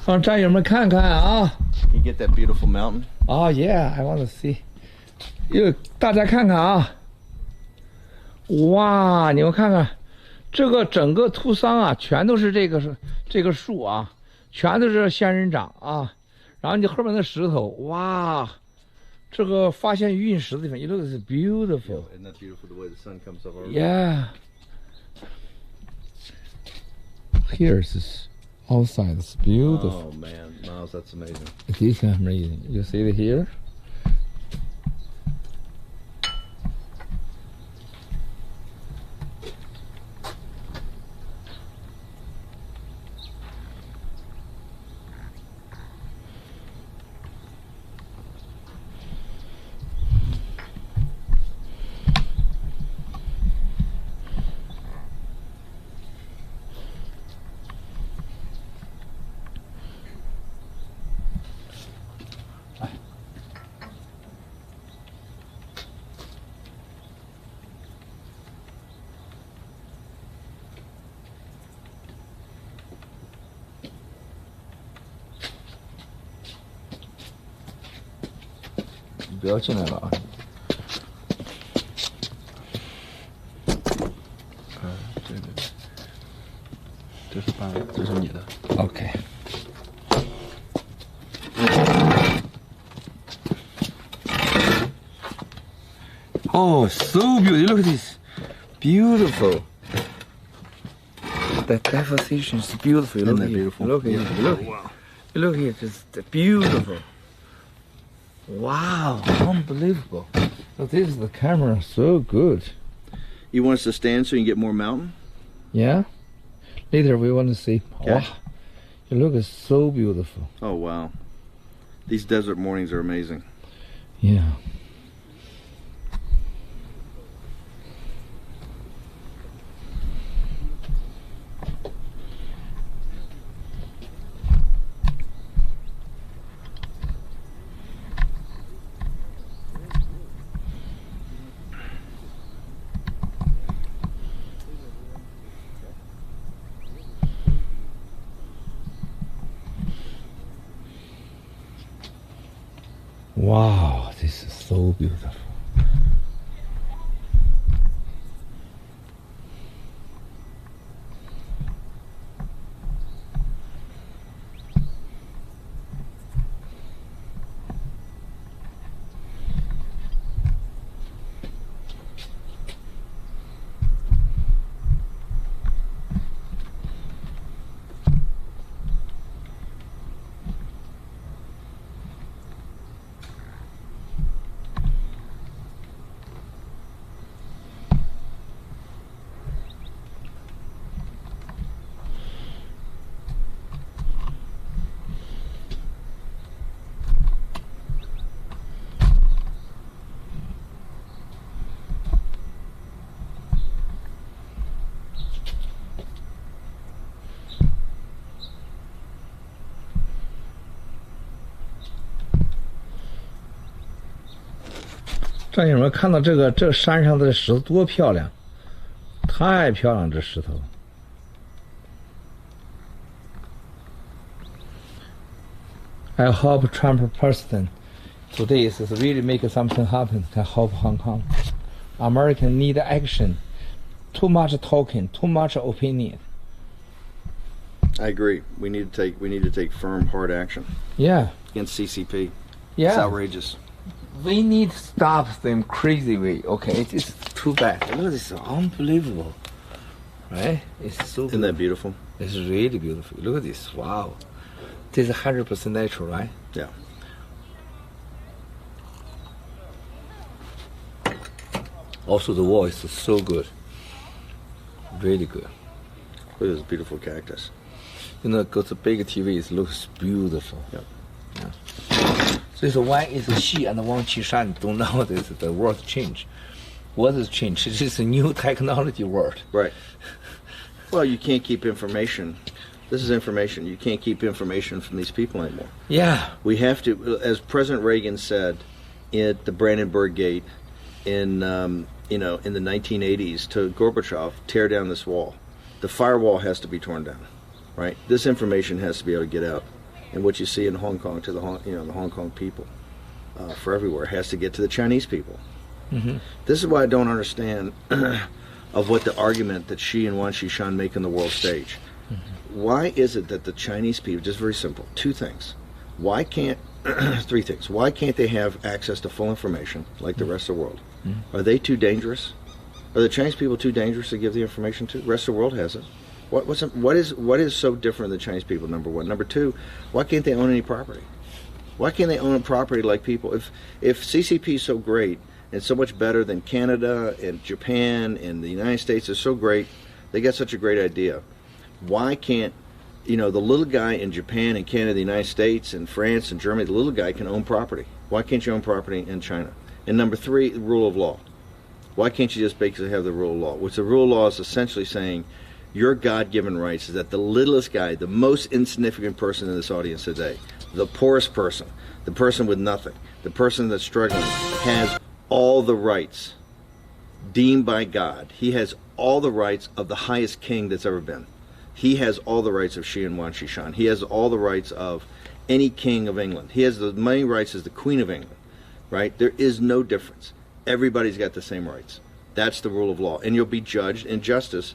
让战友们看看啊。You get that beautiful mountain? Oh yeah, I want to see. 大家看看啊。哇，你们看看，这个整个图桑啊，全都是这个树啊，全都是仙人掌啊。然后你后面的石头，哇，这个发现陨石的地方 ，It looks beautiful. Isn't that beautiful the way the sun comes up over it? Yeah. Here's this outside. It's beautiful. Oh man, Miles, that's amazing. It is amazing. You see it here? You 不要进来了啊！这是爸的，这是你的。OK. Oh, so beautiful! Look at this, beautiful. The deposition is beautiful. Isn't that beautiful? Look at it. Look. Wow. Look at it. It's beautiful. Wow, unbelievable. So this is the camera, so good. You want us to stand so you can get more mountain? Yeah. Later we want to see. Okay. Wow, it looks so beautiful. Oh wow. These desert mornings are amazing. Yeah. Wow, this is so beautiful.战友们看到这山上的石头多漂亮，太漂亮这石头。I hope Trump president today is really make something happen. I hope Hong Kong, American need action. Too much talking, too much opinion. I agree. We need to take firm, hard action. Yeah. Against CCP. Yeah. It's outrageous. We need to stop them crazy way. Okay, it is too bad. Look at this, unbelievable, right? It's so. Isn't that beautiful? It's really beautiful. Look at this. Wow, this is 100% natural, right? Yeah. Also, the wall is so good. Really good. Look at this beautiful cactus. You know, got the big TV. It looks beautiful. Yep. Yeah. So it's one is Xi and one Qishan. Don't know this. The word change. What is change? It is a new technology word. Right. Well, you can't keep information. This is information. You can't keep information from these people anymore. Yeah. We have to, as President Reagan said at the Brandenburg Gate in the 1980s to Gorbachev, tear down this wall. The firewall has to be torn down. right? This information has to be able to get out, and what you see in Hong Kong to the Hong Kong people, for everywhere, has to get to the Chinese people. Mm-hmm. This is why I don't understand of what the argument that Xi and Wan Xishan make on the world stage. Mm-hmm. Why is it that the Chinese people, just very simple, two things. Why can't, three things. Why can't they have access to full information like the rest of the world? Mm-hmm. Are they too dangerous? Are the Chinese people too dangerous to give the information to? The rest of the world has it. What is so different than the Chinese people, number one? Number two, why can't they own any property? Why can't they own a property like people? If CCP is so great and so much better than Canada and Japan and the United States is so great, they got such a great idea. Why can't, the little guy in Japan and Canada, the United States and France and Germany, the little guy can own property? Why can't you own property in China? And number three, the rule of law. Why can't you just basically have the rule of law? Which the rule of law is essentially saying your God-given rights is that the littlest guy, the most insignificant person in this audience today, the poorest person, the person with nothing, the person that's struggling, has all the rights deemed by God. He has all the rights of the highest king that's ever been. He has all the rights of Xi and Wan Xishan. He has all the rights of any king of England. He has the many rights as the Queen of England, right? There is no difference. Everybody's got the same rights. That's the rule of law. And you'll be judged in justice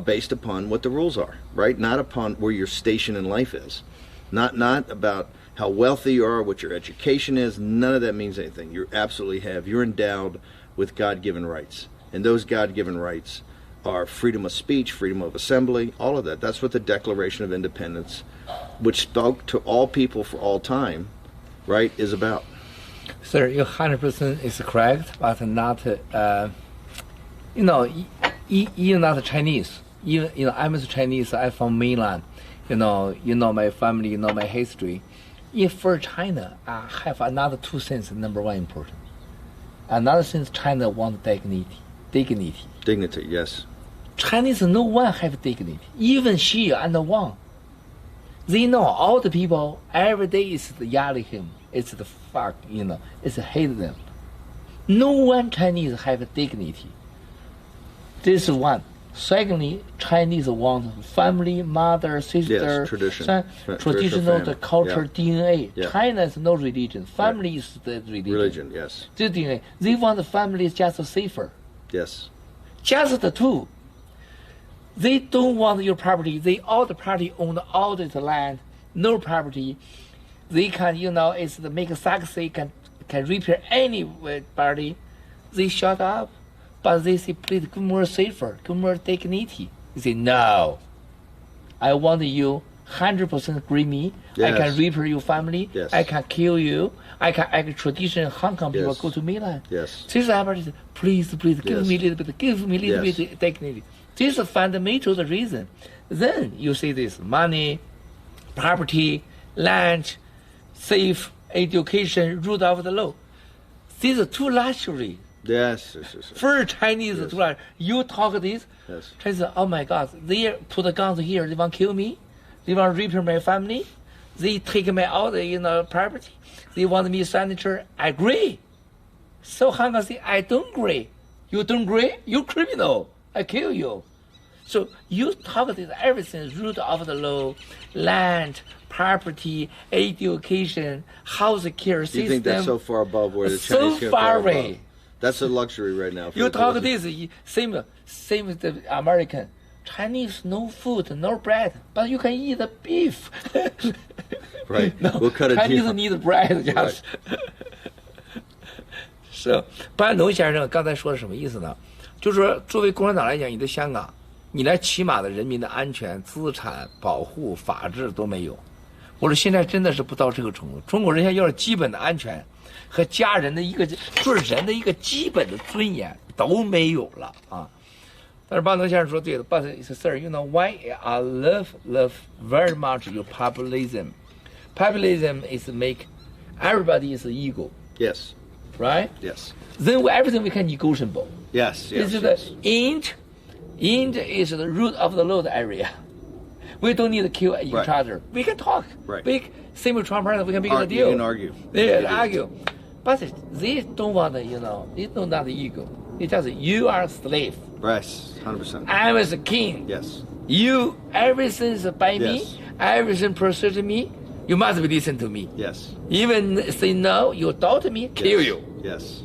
based upon what the rules are, right? Not upon where your station in life is. Not about how wealthy you are, what your education is. None of that means anything. You're endowed with God-given rights. And those God-given rights are freedom of speech, freedom of assembly, all of that. That's what the Declaration of Independence, which spoke to all people for all time, right, is about. Sir, you 100% is correct, but not, you're not Chinese. I'm Chinese, I'm from mainland. You know my family, you know my history. If for China, I have another two things, number one important. Another thing, China wants dignity. Dignity, yes. Chinese, no one have dignity. Even Xi and Wang. They know all the people, every day is yelling him. It's the fuck, it's hate them. No one Chinese have dignity. This is one. Secondly, Chinese want family, mother, sister, yes, tradition. Traditional the culture, yeah. DNA. Yeah. China is no religion. Family is the religion. Religion, yes. The DNA. They want the family just safer. Yes. Just the two. They don't want your property. All the party own all this land, no property. They can, it's the make a success, can repair anybody. They shut up. But they say, please, go more safer, go more dignity. They say, no. I want you 100% agree me. Yes. I can repair your family. Yes. I can kill you. I can act tradition. Hong Kong people go to mainland. Yes. This is please, give me a little bit, give me a little bit dignity. This is fundamental the reason. Then you see this money, property, land, safe, education, rule of the law. These are two luxury. Yes. For Chinese, yes. You talk this, yes. Chinese, oh my God, they put the guns here, they want to kill me, they want to repair my family, they take me out, property, they want me signature, I agree. So Hong Kong say, I don't agree. You don't agree? You criminal, I kill you. So you talk this, everything, root of the law, land, property, education, house care system. You think that's so far above where the Chinese so far away. Above. That's a luxury right now. You talk this, same with the American. Chinese, no food, no bread, but you can eat the beef. Right. No, we'll cut Chinese deal. need bread, just. Right. So, 班安农先生刚才说的什么意思呢？就是说，作为共产党来讲，你在香港，你连起码的人民的安全、资产保护、法治都没有。我说现在真的是不到这个程度，中国人现在要是基本的安全。和家人的做人的一个基本的尊严都没有了啊！但是巴东先生说对的 ，But sir, why I love very much your populism. Populism is make everybody is equal. Yes. Right. Yes. Then everything we can negotiable. Yes. This is the Ind is the root of the law area. We don't need to kill each other. We can talk. Right. Same with Trump, we can make a deal. You can argue. They argue. But they don't want they don't have the ego. They just, you are a slave. Right, 100%. I was a king. Yes. You everything is by me, Yes. everything proceeds me. You must be listen to me. Yes. Even say no, you doubt me, kill Yes. you. Yes.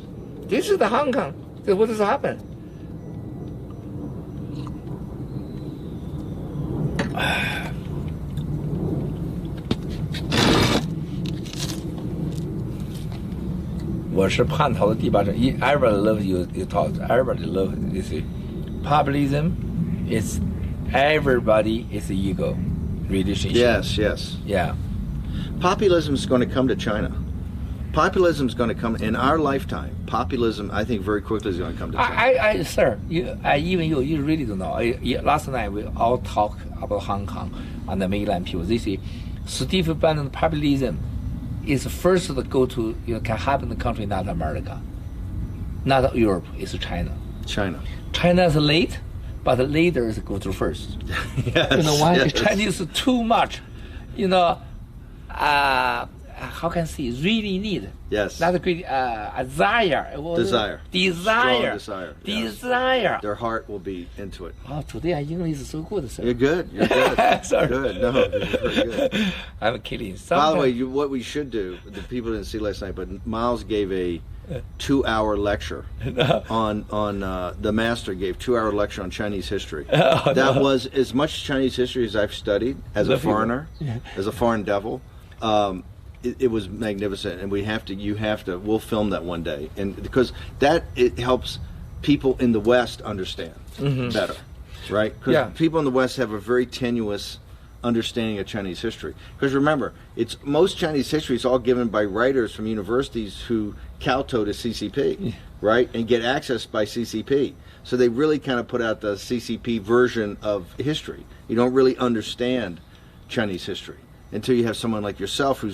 This is the Hong Kong. This is what has happened. 我是叛逃的第八者。Everybody loves you. You talk. Everybody loves you. See, populism is everybody is ego relationship. Yes. Yes. Yeah. Populism is going to come to China. Populism is going to come in our lifetime. Populism, I think, very quickly is going to come to China. Sir, even you really don't know. Last night we all talk about Hong Kong and the mainland people. They say, Steve Bannon populism is first to go to can happen in the country, not America, not Europe. It's China. China. China is late, but later is go to first. Yes. You know why? Yes. Chinese too much. How can I say? Really need. Yes. Not a great desire. Desire. Desire. Strong desire. Desire. Yeah. Their heart will be into it. Oh, today English is so good, sir. You're good. You're good. Sorry. Good. No, you're very good. I'm kidding. By the way, what we should do, the people didn't see last night, but Miles gave a 2-hour lecture on the master gave 2-hour lecture on Chinese history. That was as much Chinese history as I've studied as a foreigner, as a foreign devil. It was magnificent, and we'll film that one day, and because it helps people in the West understand better, right? Because people in the West have a very tenuous understanding of Chinese history. Because remember, most Chinese history is all given by writers from universities who kowtow to CCP, right, and get access by CCP. So they really kind of put out the CCP version of history. You don't really understand Chinese history until you have someone like yourself who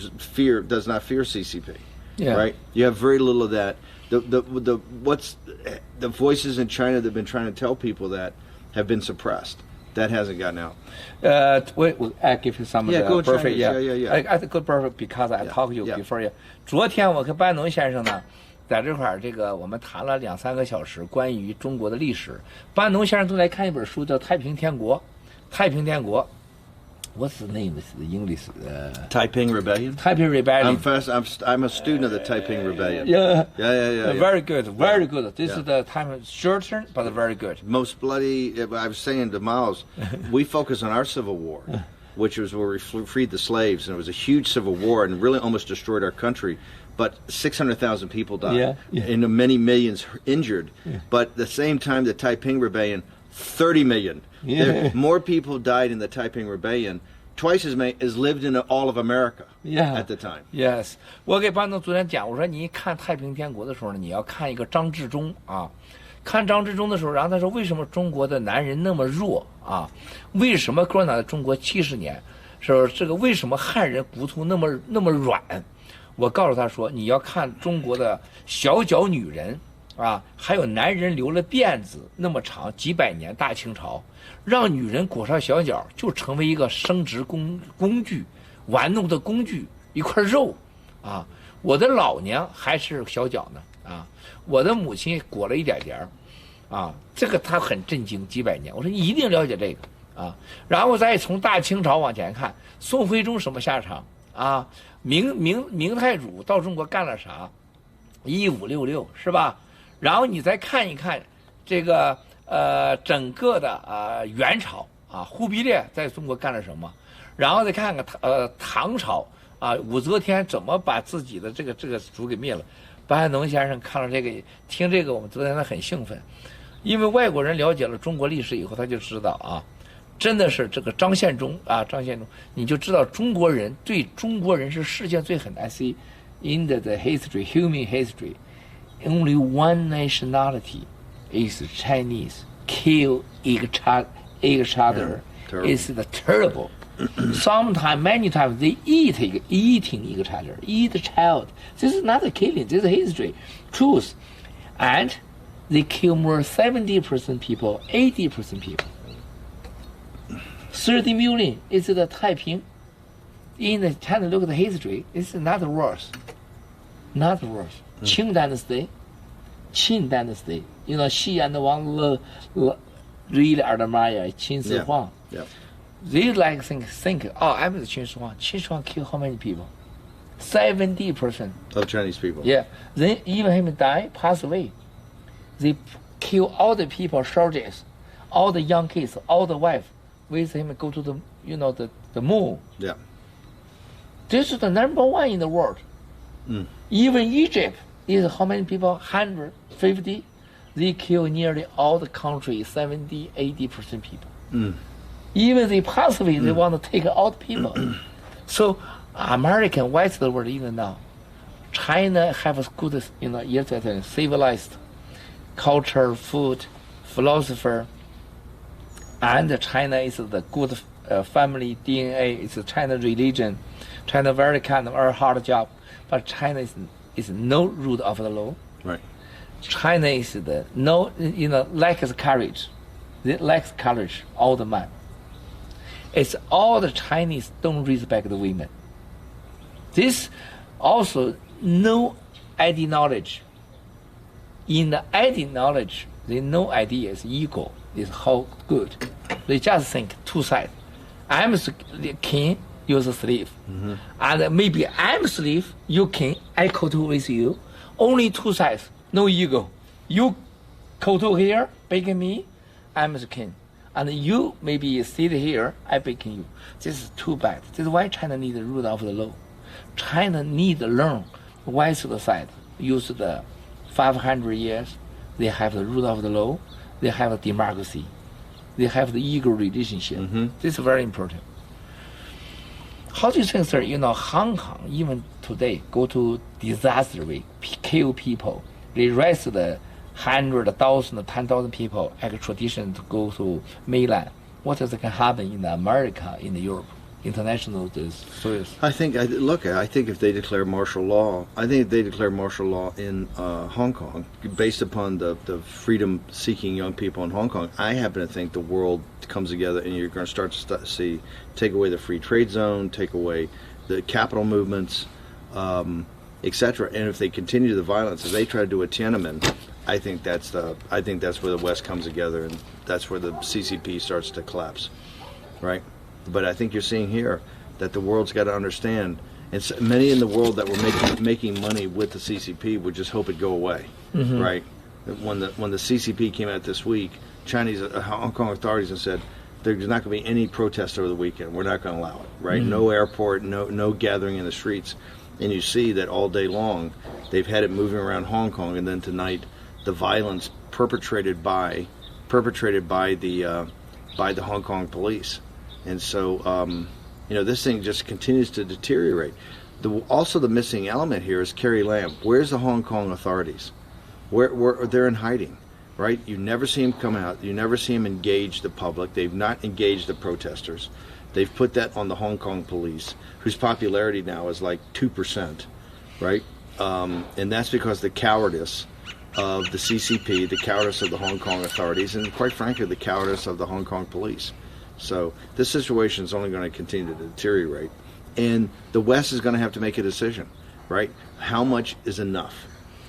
does not fear CCP, right? You have very little of that. The voices in China that have been trying to tell people that have been suppressed. That hasn't gotten out. I give you some perfect. I think good perfect because I talked you before. 昨天我跟班农先生呢，在这块我们谈了2-3个小时关于中国的历史。班农先生都来看一本书叫《太平天国》，太平天国。What's the name? This is the English. Taiping Rebellion. Taiping Rebellion. I'm a student of the Taiping Rebellion. Yeah. Very good. Very good. This is the time short term, but very good. Most bloody. I was saying to Miles, we focus on our Civil War, which was where we freed the slaves, and it was a huge civil war and really almost destroyed our country. But 600,000 people died, and many millions injured. But at the same time, the Taiping Rebellion, 30 million. More people died in the Taiping Rebellion, twice as many as lived in all of America at the time. Yes. 我给班农昨天讲，我说你看太平天国的时候呢，你要看一个张治中啊。看张治中的时候，然后他说为什么中国的男人那么弱啊？为什么共产党在中国70年，是这个为什么汉人骨头那么软？我告诉他说，你要看中国的小脚女人啊，还有男人留了辫子那么长几百年，大清朝让女人裹上小脚就成为一个生殖工具，玩弄的工具，一块肉啊。我的老娘还是小脚呢啊，我的母亲裹了一点点啊，这个他很震惊，几百年。我说你一定了解这个啊，然后再从大清朝往前看，宋徽宗什么下场啊？明太祖到中国干了啥？1566是吧？然后你再看一看这个整个的元朝啊，忽必烈在中国干了什么？然后再看看唐朝啊，武则天怎么把自己的这个族给灭了？白汉农先生看了这个，听这个，我们昨天他很兴奋，因为外国人了解了中国历史以后，他就知道啊，真的是这个张献忠，你就知道中国人对中国人是世界最狠的。I see in the history, human history, only one nationality is Chinese. Kill each other. It's the terrible. Sometimes, many times, they eating each other, eat the child. This is not a killing. This is history, truth, and they kill more 70% people, 80% people. 30 million is the Taiping. In the China, look at the history. It's not worse. Not worse. Qing Dynasty, Qin Dynasty. You know, Xi and Wang really admire Qin Shi Huang. Yeah. They like think, oh, I'm the Qin Shi Huang. Qin Shi Huang killed how many people? 70% of Chinese people. Yeah. Then even him die, pass away. They kill all the people, soldiers, all the young kids, all the wife, with him go to the the moon. Yeah. This is the number one in the world. Even Egypt is how many people? 150. They kill nearly all the country, 70, 80% people. Even they pass away, they want to take out people. So American, Western world even now, China have a good, civilized culture, food, philosopher, and China is the good family DNA. It's China religion. China very kind of a hard job, but China is no root of the law. Right. China is the no, lacks courage. They lacks courage, all the man. It's all the Chinese don't respect the women. This also no ID knowledge. In the ID knowledge, they no idea is equal, is how good. They just think two sides. I'm the king, you're the slave. And maybe I'm slave, you king, I kowtow with you. Only two sides, no ego. You kowtow here, begging me, I'm the king. And you maybe sit here, I begging you. This is too bad. This is why China needs the rule of the law. China needs to learn Western side, use the 500 years, they have the rule of the law, they have a democracy, they have the equal relationship. This is very important. How do you think, sir, Hong Kong, even today, go to disaster way, kill people, they arrest the 100, 1,000, 10,000 people, like tradition to go to mainland. What else can happen in America, in Europe? International service. I think if they declare martial law, in Hong Kong, based upon the freedom-seeking young people in Hong Kong, I happen to think the world comes together and you're going to start to see, take away the free trade zone, take away the capital movements, etc. And if they continue the violence, if they try to do a Tiananmen, I think that's where the West comes together, and that's where the CCP starts to collapse, right? But I think you're seeing here that the world's got to understand, and many in the world that were making money with the CCP would just hope it go away, right? When the CCP came out this week, Chinese Hong Kong authorities have said there's not going to be any protest over the weekend. We're not going to allow it, right? No airport, no gathering in the streets, and you see that all day long they've had it moving around Hong Kong, and then tonight the violence perpetrated by the Hong Kong police. And so, this thing just continues to deteriorate. Also, the missing element here is Carrie Lam. Where's the Hong Kong authorities? Where they're in hiding, right? You never see him come out. You never see him engage the public. They've not engaged the protesters. They've put that on the Hong Kong police, whose popularity now is like 2%, right? And that's because the cowardice of the CCP, the cowardice of the Hong Kong authorities, and quite frankly, the cowardice of the Hong Kong police. So this situation is only going to continue to deteriorate, and the West is going to have to make a decision, right? How much is enough?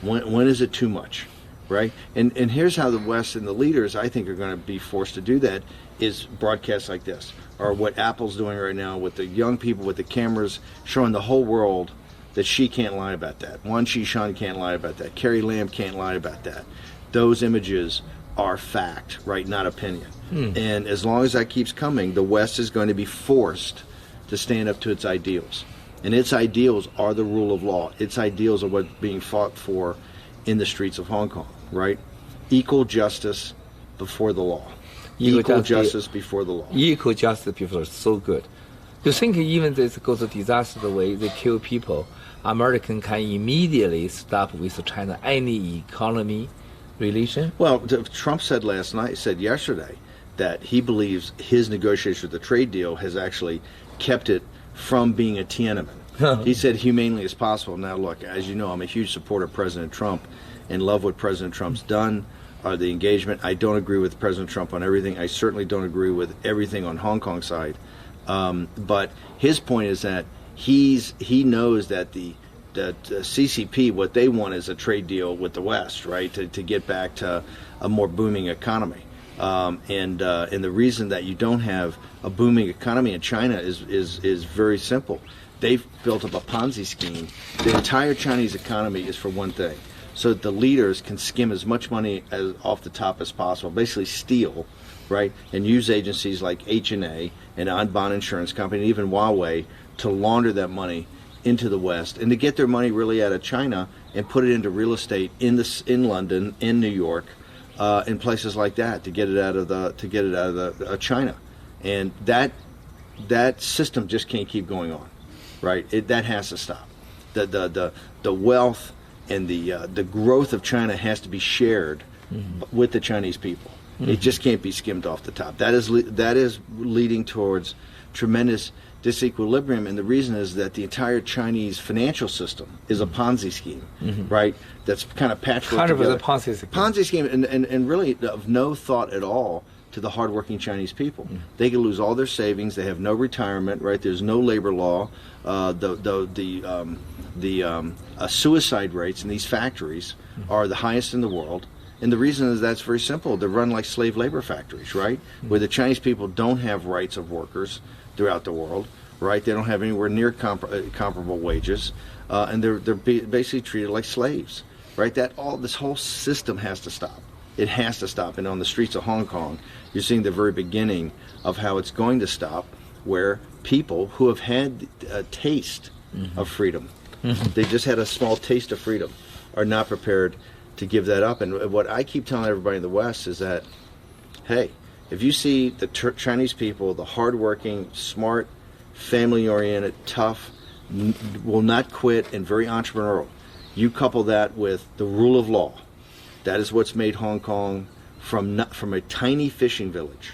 When is it too much, right? And here's how the West and the leaders, I think, are going to be forced to do that, is broadcasts like this, or what Apple's doing right now with the young people with the cameras showing the whole world that she can't lie about that. Wan Qishan can't lie about that. Carrie Lam can't lie about that. Those images are fact, right? Not opinion. And as long as that keeps coming, the West is going to be forced to stand up to its ideals. And its ideals are the rule of law. Its ideals are what's being fought for in the streets of Hong Kong, right? Equal justice before the law. Equal justice before the law. Equal justice before the law. So good. You think even this goes to disaster the way they kill people, American can immediately stop with China any economy relation? Well, Trump said yesterday, that he believes his negotiation with the trade deal has actually kept it from being a Tiananmen. He said humanely as possible. Now, look, as you know, I'm a huge supporter of President Trump and love what President Trump's done, the engagement. I don't agree with President Trump on everything. I certainly don't agree with everything on Hong Kong side. But his point is that he knows that the CCP, what they want is a trade deal with the West, right, to get back to a more booming economy. And the reason that you don't have a booming economy in China is very simple. They've built up a Ponzi scheme. The entire Chinese economy is for one thing, so that the leaders can skim as much money off the top as possible, basically steal, right, and use agencies like H&A and Anbon Insurance Company, and even Huawei, to launder that money into the West and to get their money really out of China and put it into real estate in London, in New York, in places like that, to get it out of China, and that system just can't keep going on. Right, that has to stop. The wealth and the growth of China has to be shared with the Chinese people. It just can't be skimmed off the top. That is leading towards tremendous disequilibrium, and the reason is that the entire Chinese financial system is a Ponzi scheme, right? That's kind of patchwork together. 100% Ponzi scheme. Ponzi scheme, and really of no thought at all to the hardworking Chinese people. They can lose all their savings. They have no retirement, right? There's no labor law. Suicide rates in these factories are the highest in the world. And the reason is that's very simple. They're run like slave labor factories, right? Where the Chinese people don't have rights of workers throughout the world, right? They don't have anywhere near comparable wages, and they're basically treated like slaves, right? This whole system has to stop. It has to stop. And on the streets of Hong Kong, you're seeing the very beginning of how it's going to stop, where people who have had a taste of freedom, they just had a small taste of freedom, are not prepared to give that up. And what I keep telling everybody in the West is that, hey, if you see the Chinese people, the hardworking, smart, family-oriented, tough, will not quit, and very entrepreneurial, you couple that with the rule of law. That is what's made Hong Kong from a tiny fishing village.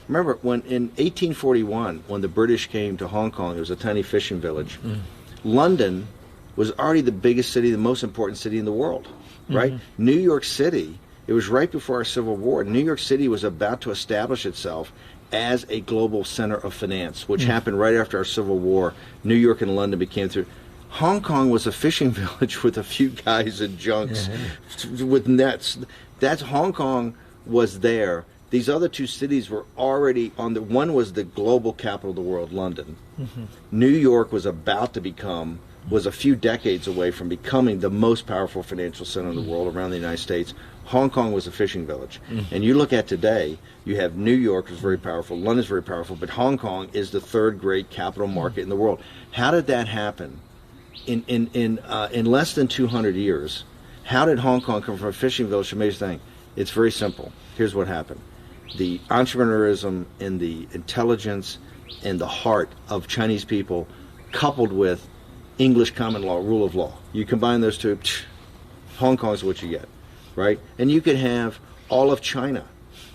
Remember, when in 1841, when the British came to Hong Kong, it was a tiny fishing village. London was already the biggest city, the most important city in the world, right? New York City, it was right before our Civil War. New York City was about to establish itself as a global center of finance, which happened right after our Civil War. New York and London became through. Hong Kong was a fishing village with a few guys and junks with nets. That's Hong Kong was there. These other two cities were already on the one was the global capital of the world, London. New York was about to become, was a few decades away from becoming the most powerful financial center in the world around the United States. Hong Kong was a fishing village. And you look at today, you have New York is very powerful, London's very powerful, but Hong Kong is the third great capital market in the world. How did that happen? In less than 200 years, how did Hong Kong come from a fishing village to a major thing? It's very simple. Here's what happened. The entrepreneurism and the intelligence and the heart of Chinese people, coupled with English common law, rule of law. You combine those two, Hong Kong is what you get, right? And you could have all of China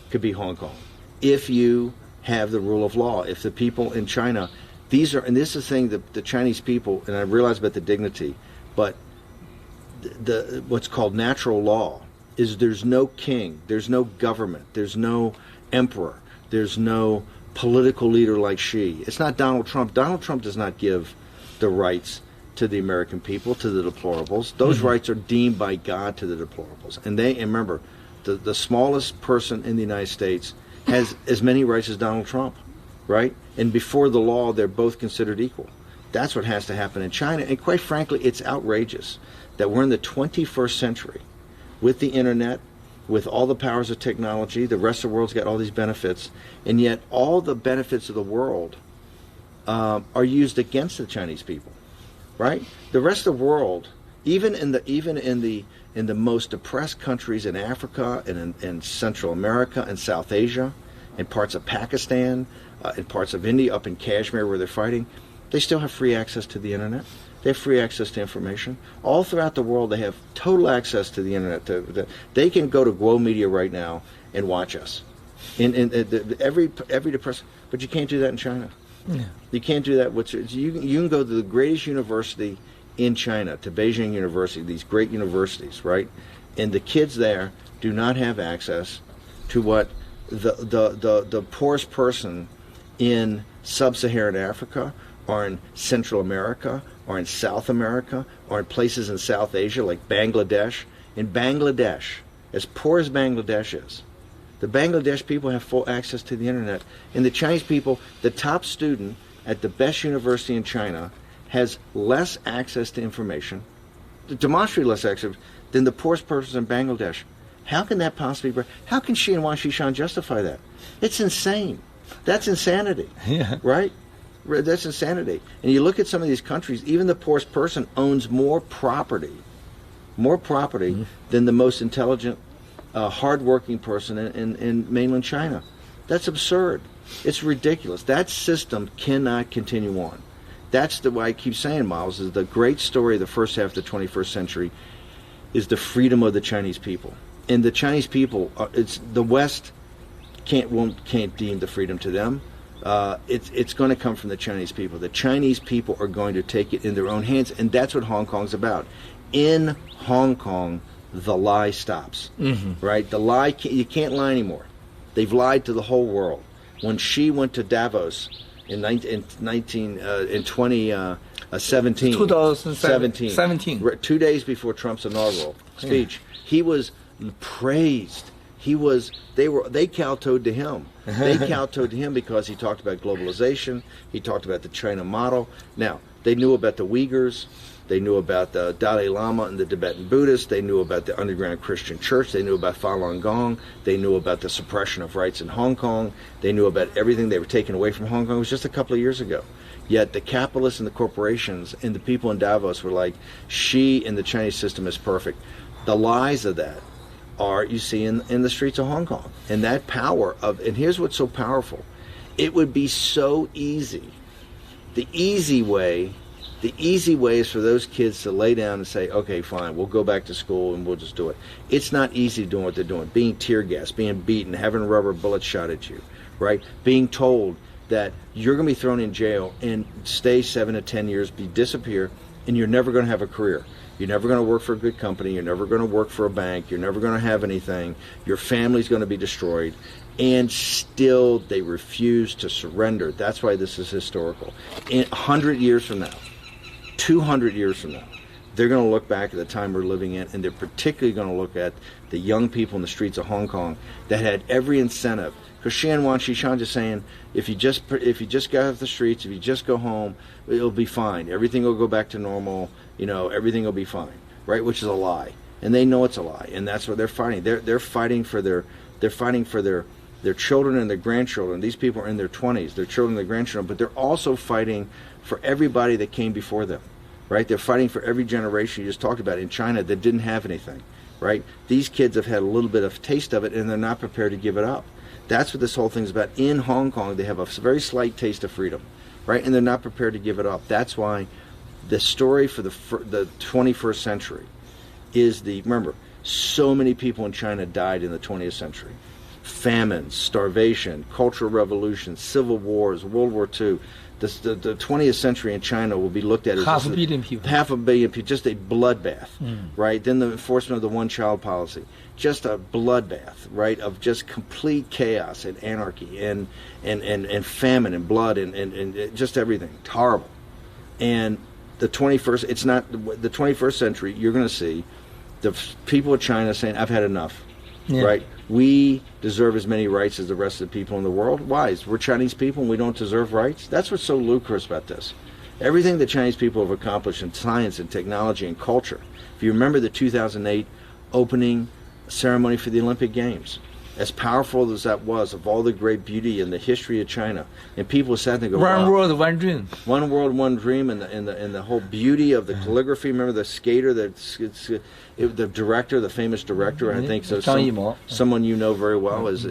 could be Hong Kong if you have the rule of law. If the people in China, and this is the thing that the Chinese people, and I realize about the dignity, but what's called natural law is there's no king, there's no government, there's no emperor, there's no political leader like Xi. It's not Donald Trump. Donald Trump does not give the rights to the American people, to the deplorables. Those rights are deemed by God to the deplorables. And remember, the smallest person in the United States has as many rights as Donald Trump, right? And before the law, they're both considered equal. That's what has to happen in China. And quite frankly, it's outrageous that we're in the 21st century with the internet, with all the powers of technology. The rest of the world's got all these benefits, and yet all the benefits of the world are used against the Chinese people, right? The rest of the world, even in the most depressed countries in Africa and in Central America and South Asia, and parts of Pakistan, and parts of India, up in Kashmir where they're fighting, they still have free access to the internet. They have free access to information. All throughout the world, they have total access to the internet. They can go to Glow Media right now and watch us. Every depressed, but you can't do that in China. Yeah. You can't do that. You can go to the greatest university in China, to Beijing University, these great universities, right? And the kids there do not have access to what the poorest person in sub-Saharan Africa, or in Central America, or in South America, or in places in South Asia like Bangladesh. In Bangladesh, as poor as Bangladesh is, the Bangladesh people have full access to the internet. And the Chinese people, the top student at the best university in China has less access to information, demonstrably less access than the poorest person in Bangladesh. How can that possibly be? How can Xi and Wang Xishan justify that? It's insane. That's insanity. Yeah. Right? That's insanity. And you look at some of these countries, even the poorest person owns more property than the most intelligent, hardworking person in mainland China. That's absurd. It's ridiculous. That system cannot continue on. That's the way I keep saying, Miles, is the great story of the first half of the 21st century is the freedom of the Chinese people. And the Chinese people, it's the West can't deem the freedom to them. It's going to come from the Chinese people. The Chinese people are going to take it in their own hands, and that's what Hong Kong's about. In Hong Kong, the lie stops. Right? The lie, you can't lie anymore. They've lied to the whole world. When Xi went to Davos in 2017, 2 days before Trump's inaugural speech, he was praised. They kowtowed to him. They kowtowed to him because he talked about globalization. He talked about the China model. Now, they knew about the Uyghurs. They knew about the Dalai Lama and the Tibetan Buddhists. They knew about the underground Christian church. They knew about Falun Gong. They knew about the suppression of rights in Hong Kong. They knew about everything they were taking away from Hong Kong. It was just a couple of years ago. Yet the capitalists and the corporations and the people in Davos were like, Xi and the Chinese system is perfect. The lies of that are, you see, in the streets of Hong Kong. And that power of, and here's what's so powerful. It would be so easy. The easy way is for those kids to lay down and say, okay, fine, we'll go back to school and we'll just do it. It's not easy doing what they're doing. Being tear gassed, being beaten, having rubber bullets shot at you, right? Being told that you're going to be thrown in jail and stay 7 to 10 years, disappear, and you're never going to have a career. You're never going to work for a good company. You're never going to work for a bank. You're never going to have anything. Your family's going to be destroyed. And still they refuse to surrender. That's why this is historical. In 100 years from now, 200 years from now, they're going to look back at the time we're living in, and they're particularly going to look at the young people in the streets of Hong Kong that had every incentive. Because Xi and Wang Xishan just saying, if you just get off the streets, if you just go home, it'll be fine. Everything will go back to normal. Everything will be fine, right? Which is a lie, and they know it's a lie, and that's what they're fighting. They're fighting for their children and their grandchildren. These people are in their 20s, their children and their grandchildren, but they're also fighting for everybody that came before them, right? They're fighting for every generation you just talked about in China that didn't have anything, right? These kids have had a little bit of taste of it, and they're not prepared to give it up. That's what this whole thing's about. In Hong Kong, they have a very slight taste of freedom, right? And they're not prepared to give it up. That's why the story for the 21st century is remember, so many people in China died in the 20th century. Famines, starvation, cultural revolutions, civil wars, World War II. The 20th century in China will be looked at as half a billion people, just a bloodbath, right? Then the enforcement of the one-child policy, just a bloodbath, right? Of just complete chaos and anarchy and famine and blood and just everything. It's horrible. And the 21st century, you're going to see the people of China saying, I've had enough, right? We deserve as many rights as the rest of the people in the world. Why? We're Chinese people and we don't deserve rights? That's what's so ludicrous about this. Everything the Chinese people have accomplished in science and technology and culture. If you remember the 2008 opening ceremony for the Olympic Games, as powerful as that was, of all the great beauty in the history of China, and people sat there and go, One world, one dream. One world, one dream, and the whole beauty of the calligraphy. Remember the skater, the director, the famous director, I think so. Someone you know very well is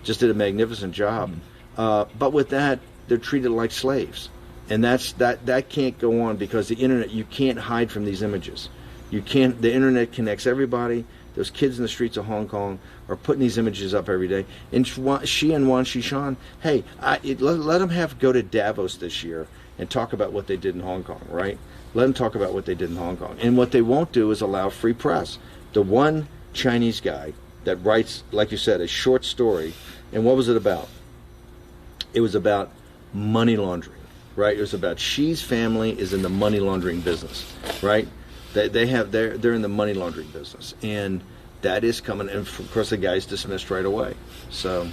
just did a magnificent job. But with that, they're treated like slaves, and that can't go on because the internet. You can't hide from these images. You can't. The internet connects everybody. Those kids in the streets of Hong Kong are putting these images up every day. And Xi and Wang Xishan, hey, let them go to Davos this year and talk about what they did in Hong Kong, right? Let them talk about what they did in Hong Kong. And what they won't do is allow free press. The one Chinese guy that writes, like you said, a short story, and what was it about? It was about money laundering, right? It was about Xi's family is in the money laundering business, right? They're in the money laundering business, and that is coming, and of course the guy's dismissed right away. So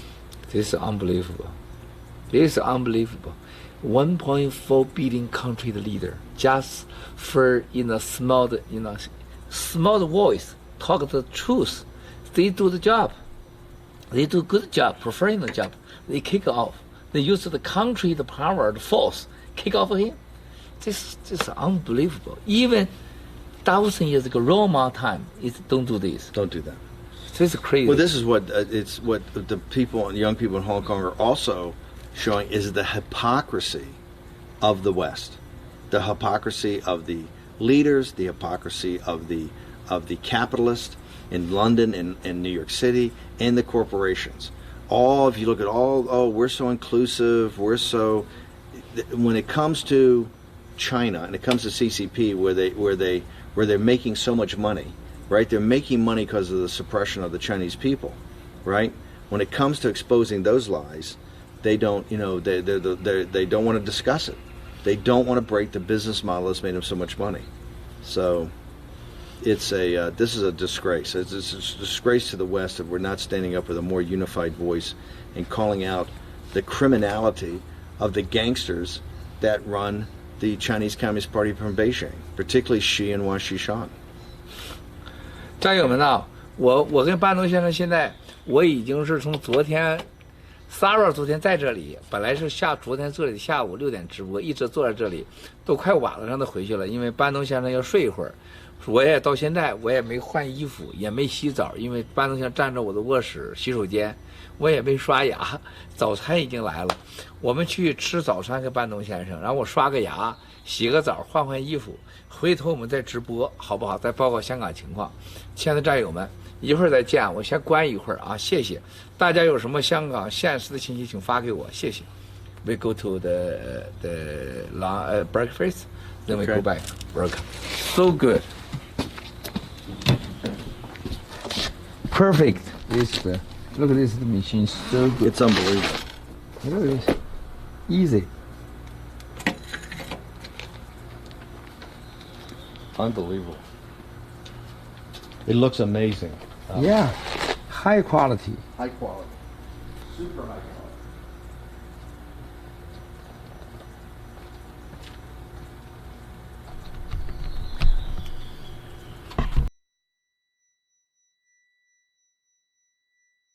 this is unbelievable. This is unbelievable. 1.4 billion country leader just for small voice talk the truth. They do the job. They do good job, professional job. They kick off. They use the country, the power, the force, kick off him. This is unbelievable. Even 1,000 years ago, Roman time, don't do this. Don't do that. This is crazy. Well, this is what it's what the people, young people in Hong Kong are also showing is the hypocrisy of the West, the hypocrisy of the leaders, the hypocrisy of the capitalists in London and New York City, and the corporations. All, if you look at all, oh, we're so inclusive, we're so. When it comes to China and it comes to CCP, where they're making so much money, right? They're making money because of the suppression of the Chinese people, right? When it comes to exposing those lies, they don't, they don't want to discuss it. They don't want to break the business model that's made them so much money. So it's this is a disgrace. It's a disgrace to the West that we're not standing up with a more unified voice and calling out the criminality of the gangsters that run the Chinese Communist Party from Beijing, particularly Xi and Wang Xishan. 战友们啊，我跟巴东先生现在我已经是从昨天，Sarah 昨天在这里，本来是昨天这里下午6点直播，一直坐在这里，都快晚了，让他回去了，因为班东先生要睡一会儿。我也到现在我也没换衣服，也没洗澡，因为班东先生站着我的卧室洗手间，我也没刷牙。早餐已经来了，我们去吃早餐跟班东先生，然后我刷个牙，洗个澡，换换衣服，回头我们再直播，好不好？再报告香港情况。亲爱的战友们，一会儿再见，我先关一会儿啊，谢谢大家。有什么香港现实的信息，请发给我，谢谢。We go to the breakfast, then we go back. Welcome. So good. Perfect. Look at this machine, so good. It's unbelievable. Look at this. Easy. Unbelievable. It looks amazing. Yeah. High quality. High quality. Super high quality.